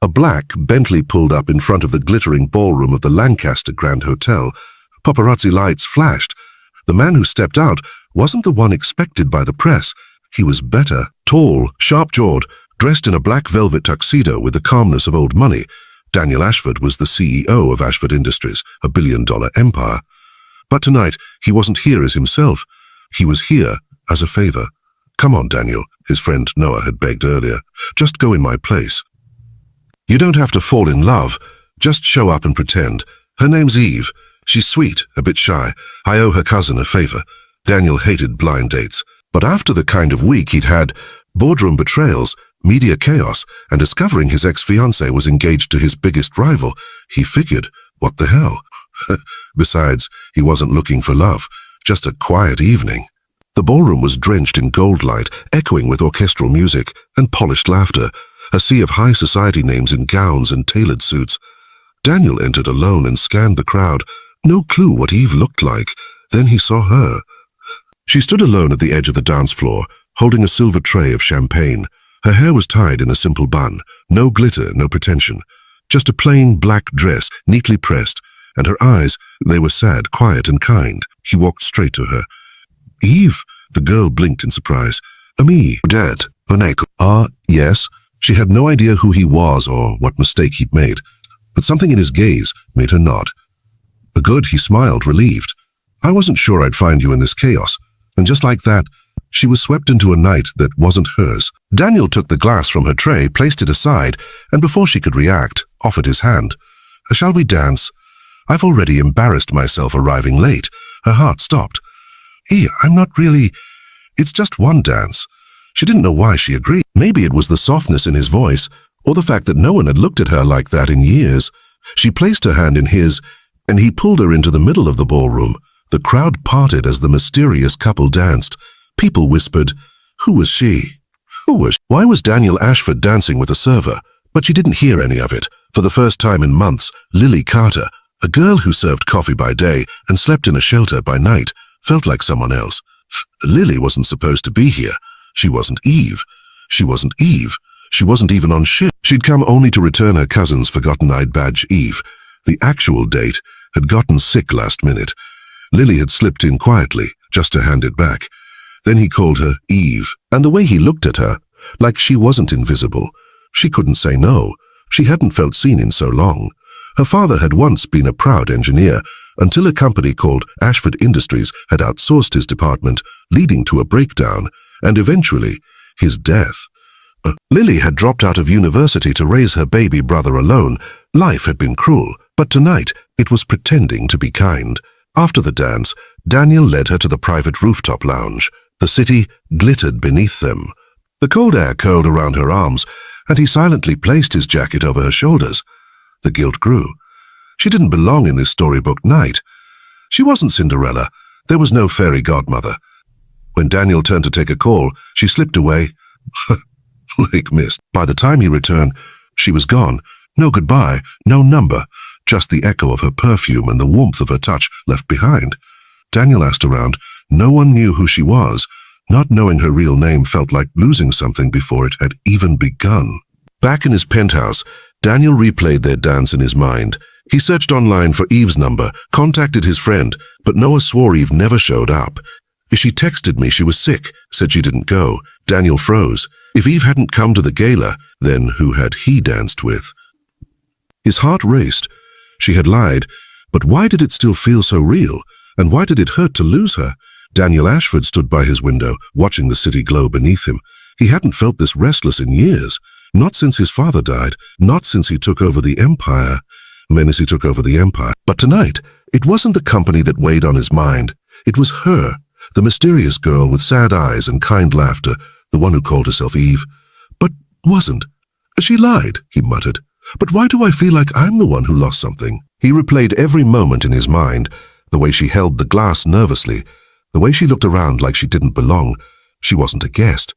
A black Bentley pulled up in front of the glittering ballroom of the Lancaster Grand Hotel. Paparazzi lights flashed. The man who stepped out wasn't the one expected by the press. He was better, tall, sharp-jawed, dressed in a black velvet tuxedo with the calmness of old money. Daniel Ashford was the CEO of Ashford Industries, a billion-dollar empire. But tonight, he wasn't here as himself. He was here as a favor. "Come on, Daniel," his friend Noah had begged earlier. "Just go in my place. You don't have to fall in love. Just show up and pretend. Her name's Eve. She's sweet, a bit shy. I owe her cousin a favor." Daniel hated blind dates. But after the kind of week he'd had, boardroom betrayals, media chaos, and discovering his ex-fiancée was engaged to his biggest rival, he figured, what the hell? Besides, he wasn't looking for love, just a quiet evening. The ballroom was drenched in gold light, echoing with orchestral music and polished laughter, a sea of high society names in gowns and tailored suits. Daniel entered alone and scanned the crowd. No clue what Eve looked like. Then he saw her. She stood alone at the edge of the dance floor, holding a silver tray of champagne. Her hair was tied in a simple bun. No glitter, no pretension. Just a plain black dress, neatly pressed. And her eyes, they were sad, quiet, and kind. He walked straight to her. "Eve," the girl blinked in surprise. "Me, Dad, Oneko." Yes." She had no idea who he was or what mistake he'd made, but something in his gaze made her nod. Good, he smiled, relieved. "I wasn't sure I'd find you in this chaos." And just like that, she was swept into a night that wasn't hers. Daniel took the glass from her tray, placed it aside, and before she could react, offered his hand. "Shall we dance? I've already embarrassed myself arriving late." Her heart stopped. I'm not really... It's just one dance." She didn't know why she agreed. Maybe it was the softness in his voice, or the fact that no one had looked at her like that in years. She placed her hand in his, and he pulled her into the middle of the ballroom. The crowd parted as the mysterious couple danced. People whispered, "Who was she? Who was she?" Why was Daniel Ashford dancing with a server? But she didn't hear any of it. For the first time in months, Lily Carter, a girl who served coffee by day and slept in a shelter by night, felt like someone else. Lily wasn't supposed to be here. She wasn't Eve. She wasn't Eve. She wasn't even on shift. She'd come only to return her cousin's forgotten-eyed badge, Eve. The actual date had gotten sick last minute. Lily had slipped in quietly, just to hand it back. Then he called her Eve, and the way he looked at her, like she wasn't invisible. She couldn't say no. She hadn't felt seen in so long. Her father had once been a proud engineer, until a company called Ashford Industries had outsourced his department, leading to a breakdown, and eventually, his death. Lily had dropped out of university to raise her baby brother alone. Life had been cruel, but tonight it was pretending to be kind. After the dance, Daniel led her to the private rooftop lounge. The city glittered beneath them. The cold air curled around her arms, and he silently placed his jacket over her shoulders. The guilt grew. She didn't belong in this storybook night. She wasn't Cinderella. There was no fairy godmother. When Daniel turned to take a call, she slipped away like mist. By the time he returned, she was gone. No goodbye, no number, just the echo of her perfume and the warmth of her touch left behind. Daniel asked around. No one knew who she was. Not knowing her real name felt like losing something before it had even begun. Back in his penthouse, Daniel replayed their dance in his mind. He searched online for Eve's number, contacted his friend, but Noah swore Eve never showed up. She texted me she was sick, said she didn't go. Daniel froze. If Eve hadn't come to the gala, then who had he danced with? His heart raced. She had lied, but why did it still feel so real? And why did it hurt to lose her? Daniel Ashford stood by his window, watching the city glow beneath him. He hadn't felt this restless in years. Not since his father died, not since he took over the empire. As he took over the empire. But tonight, it wasn't the company that weighed on his mind. It was her, the mysterious girl with sad eyes and kind laughter, the one who called herself Eve. But wasn't. She lied, he muttered. But why do I feel like I'm the one who lost something? He replayed every moment in his mind, the way she held the glass nervously, the way she looked around like she didn't belong. She wasn't a guest.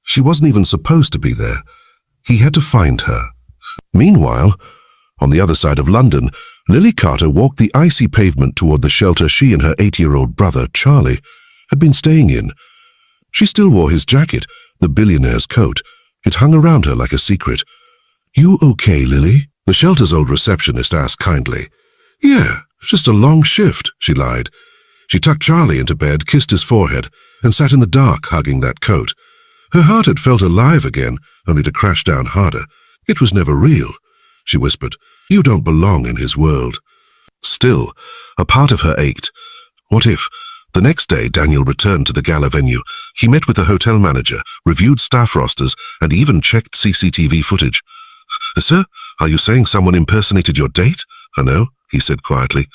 She wasn't even supposed to be there. He had to find her. Meanwhile, on the other side of London, Lily Carter walked the icy pavement toward the shelter she and her 8-year-old brother, Charlie, had been staying in. She still wore his jacket, the billionaire's coat. It hung around her like a secret. "You okay, Lily?" the shelter's old receptionist asked kindly. "Yeah, just a long shift," she lied. She tucked Charlie into bed, kissed his forehead, and sat in the dark hugging that coat. Her heart had felt alive again, only to crash down harder. "It was never real," she whispered. "You don't belong in his world." Still, a part of her ached. What if? The next day, Daniel returned to the Gala venue. He met with the hotel manager, reviewed staff rosters, and even checked CCTV footage. "Sir, are you saying someone impersonated your date?" "No," he said quietly.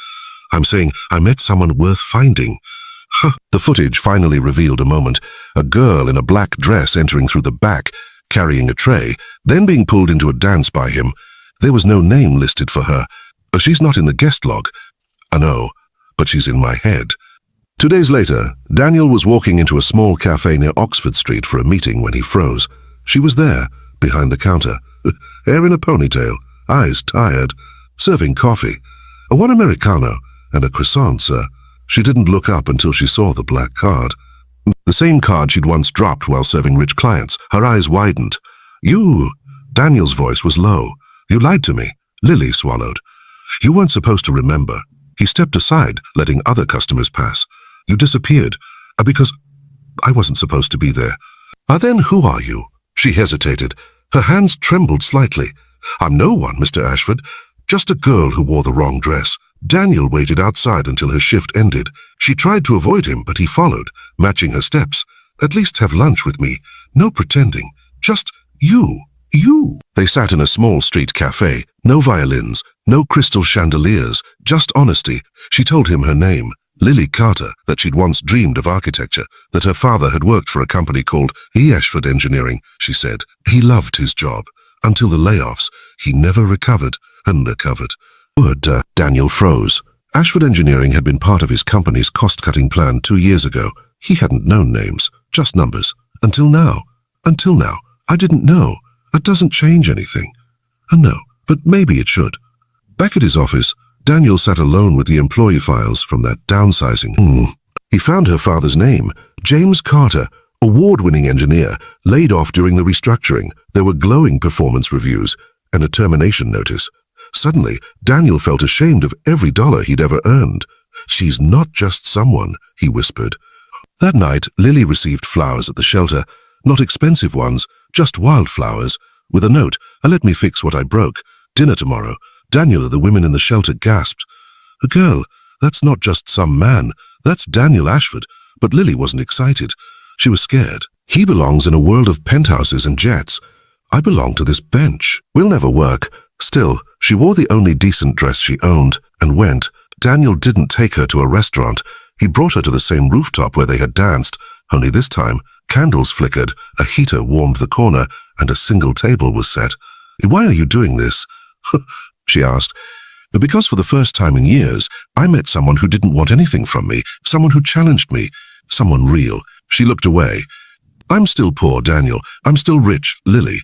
"I'm saying I met someone worth finding." The footage finally revealed a moment, a girl in a black dress entering through the back, carrying a tray, then being pulled into a dance by him. There was no name listed for her. "She's not in the guest log." "I know, but she's in my head." 2 days later, Daniel was walking into a small cafe near Oxford Street for a meeting when he froze. She was there, behind the counter, hair in a ponytail, eyes tired, serving coffee. "One Americano and a croissant, sir." She didn't look up until she saw the black card. The same card she'd once dropped while serving rich clients. Her eyes widened. "You..." Daniel's voice was low. "You lied to me." Lily swallowed. "You weren't supposed to remember." He stepped aside, letting other customers pass. "You disappeared, because I wasn't supposed to be there." Then who are you?" She hesitated. Her hands trembled slightly. "I'm no one, Mr. Ashford. Just a girl who wore the wrong dress." Daniel waited outside until her shift ended. She tried to avoid him, but he followed, matching her steps. "At least have lunch with me. No pretending. Just you. You." They sat in a small street cafe. No violins, no crystal chandeliers, just honesty. She told him her name, Lily Carter, that she'd once dreamed of architecture, that her father had worked for a company called Ashford Engineering, she said. He loved his job. Until the layoffs, he never recovered. Daniel froze. Ashford Engineering had been part of his company's cost-cutting plan 2 years ago. He hadn't known names, just numbers. Until now. I didn't know. That doesn't change anything. No, but maybe it should. Back at his office, Daniel sat alone with the employee files from that downsizing. He found her father's name, James Carter, award-winning engineer, laid off during the restructuring. There were glowing performance reviews and a termination notice. Suddenly, Daniel felt ashamed of every dollar he'd ever earned. "She's not just someone," he whispered. That night, Lily received flowers at the shelter, not expensive ones, just wildflowers, with a note, "Let me fix what I broke. Dinner tomorrow." Daniel and the women in the shelter gasped. "A girl, that's not just some man, that's Daniel Ashford." But Lily wasn't excited. She was scared. "He belongs in a world of penthouses and jets. I belong to this bench. We'll never work." Still, she wore the only decent dress she owned and went. Daniel didn't take her to a restaurant. He brought her to the same rooftop where they had danced, only this time, candles flickered, a heater warmed the corner, and a single table was set. "Why are you doing this?" she asked. "Because for the first time in years, I met someone who didn't want anything from me, someone who challenged me, someone real." She looked away. "I'm still poor, Daniel. I'm still rich, Lily.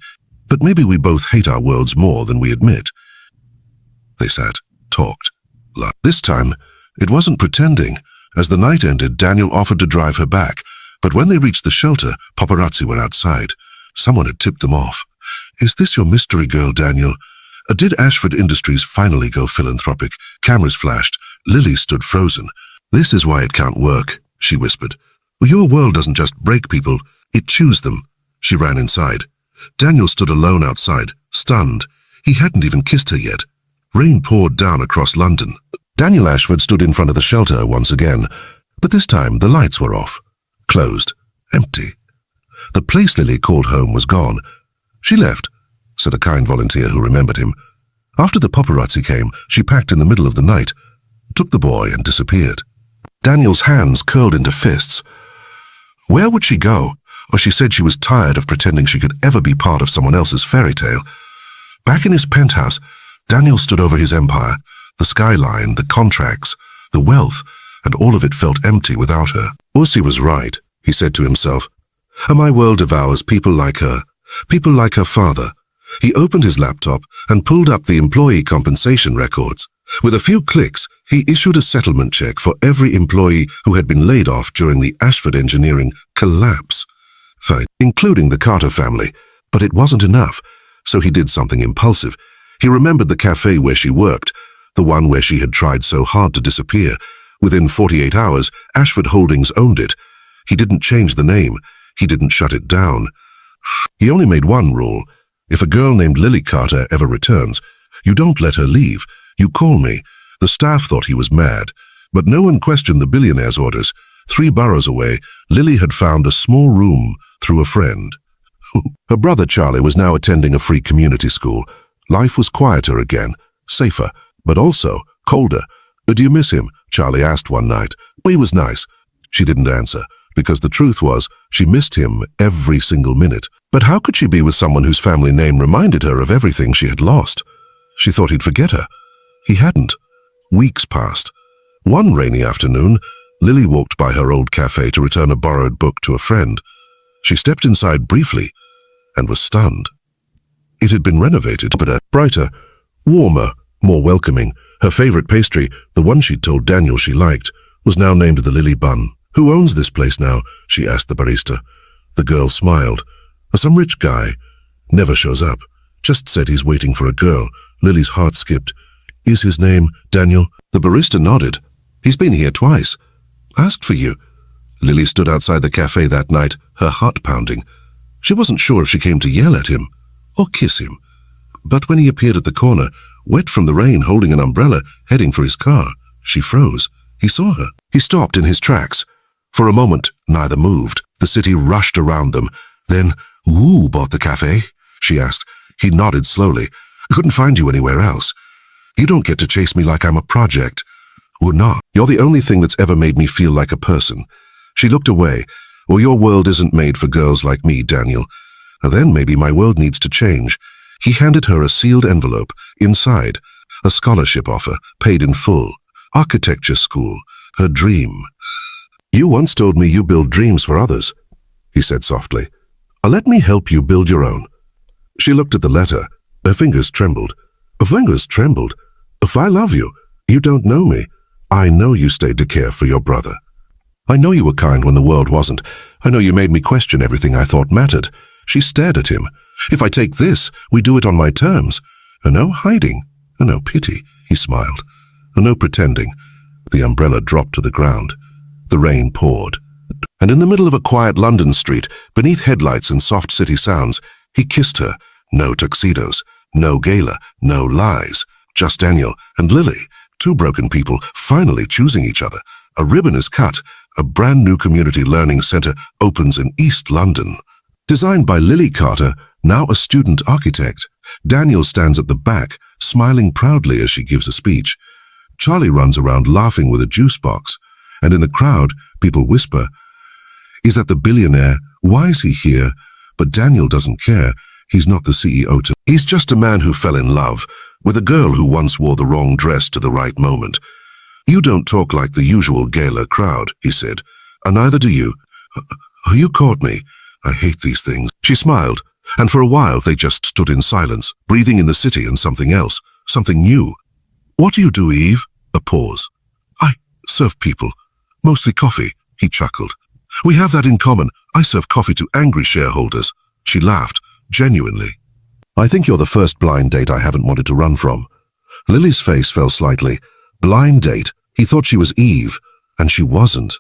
But maybe we both hate our worlds more than we admit." They sat, talked. This time, it wasn't pretending. As the night ended, Daniel offered to drive her back. But when they reached the shelter, paparazzi were outside. Someone had tipped them off. "Is this your mystery girl, Daniel?" Did Ashford Industries finally go philanthropic? Cameras flashed. Lily stood frozen. "This is why it can't work," she whispered. "Your world doesn't just break people, it chews them." She ran inside. Daniel stood alone outside, stunned. He hadn't even kissed her yet. Rain poured down across London. Daniel Ashford stood in front of the shelter once again, but this time the lights were off. Closed. Empty. The place Lily called home was gone. "She left," said a kind volunteer who remembered him. "After the paparazzi came, she packed in the middle of the night, took the boy and disappeared." Daniel's hands curled into fists. Where would she go? Or she said she was tired of pretending she could ever be part of someone else's fairy tale. Back in his penthouse, Daniel stood over his empire, the skyline, the contracts, the wealth, and all of it felt empty without her. Ursi was right, he said to himself. My world devours people like her father. He opened his laptop and pulled up the employee compensation records. With a few clicks, he issued a settlement check for every employee who had been laid off during the Ashford Engineering collapse, including the Carter family. But it wasn't enough. so he did something impulsive. He remembered the cafe where she worked, the one where she had tried so hard to disappear. Within 48 hours, Ashford Holdings owned it. He didn't change the name. He didn't shut it down. He only made one rule. If a girl named Lily Carter ever returns, you don't let her leave. You call me. The staff thought he was mad, but no one questioned the billionaire's orders. 3 boroughs away, Lily had found a small room through a friend. Her brother Charlie was now attending a free community school. Life was quieter again, safer, but also colder. "Do you miss him?" Charlie asked one night. "He was nice." She didn't answer, because the truth was she missed him every single minute. But how could she be with someone whose family name reminded her of everything she had lost? She thought he'd forget her. He hadn't. Weeks passed. One rainy afternoon, Lily walked by her old cafe to return a borrowed book to a friend. She stepped inside briefly and was stunned. It had been renovated, but brighter, warmer, more welcoming. Her favorite pastry, the one she'd told Daniel she liked, was now named the Lily Bun. "Who owns this place now?" she asked the barista. The girl smiled. "Some rich guy. Never shows up. Just said he's waiting for a girl." Lily's heart skipped. "Is his name Daniel?" The barista nodded. "He's been here twice. Asked for you." Lily stood outside the cafe that night, her heart pounding. She wasn't sure if she came to yell at him or kiss him. But when he appeared at the corner, wet from the rain, holding an umbrella, heading for his car, she froze. He saw her. He stopped in his tracks. For a moment, neither moved. The city rushed around them. Then, "Who bought the cafe?" she asked. He nodded slowly. "Couldn't find you anywhere else. You don't get to chase me like I'm a project. Or not. You're the only thing that's ever made me feel like a person." She looked away. "Well, your world isn't made for girls like me, Daniel. Then maybe my world needs to change." He handed her a sealed envelope. Inside, a scholarship offer, paid in full. Architecture school. Her dream. "You once told me you build dreams for others," he said softly. "Let me help you build your own." She looked at the letter. Her fingers trembled. "Fingers trembled? If I love you, you don't know me. I know you stayed to care for your brother. I know you were kind when the world wasn't. I know you made me question everything I thought mattered." She stared at him. "If I take this, we do it on my terms. No hiding, no pity," he smiled. "No pretending." The umbrella dropped to the ground. The rain poured. And in the middle of a quiet London street, beneath headlights and soft city sounds, he kissed her. No tuxedos, no gala, no lies. Just Daniel and Lily, 2 broken people finally choosing each other. A ribbon is cut. A brand new community learning center opens in East London. Designed by Lily Carter, now a student architect. Daniel stands at the back, smiling proudly as she gives a speech. Charlie runs around laughing with a juice box. And in the crowd, people whisper, "Is that the billionaire? Why is he here?" But Daniel doesn't care. He's not the CEO. He's just a man who fell in love with a girl who once wore the wrong dress to the right moment. "You don't talk like the usual gala crowd," he said. "And neither do you." "You caught me. I hate these things." She smiled, and for a while they just stood in silence, breathing in the city and something else, something new. "What do you do, Eve?" A pause. "I serve people. Mostly coffee," he chuckled. "We have that in common. I serve coffee to angry shareholders." She laughed, genuinely. "I think you're the first blind date I haven't wanted to run from." Lily's face fell slightly. Blind date. He thought she was Eve, and she wasn't.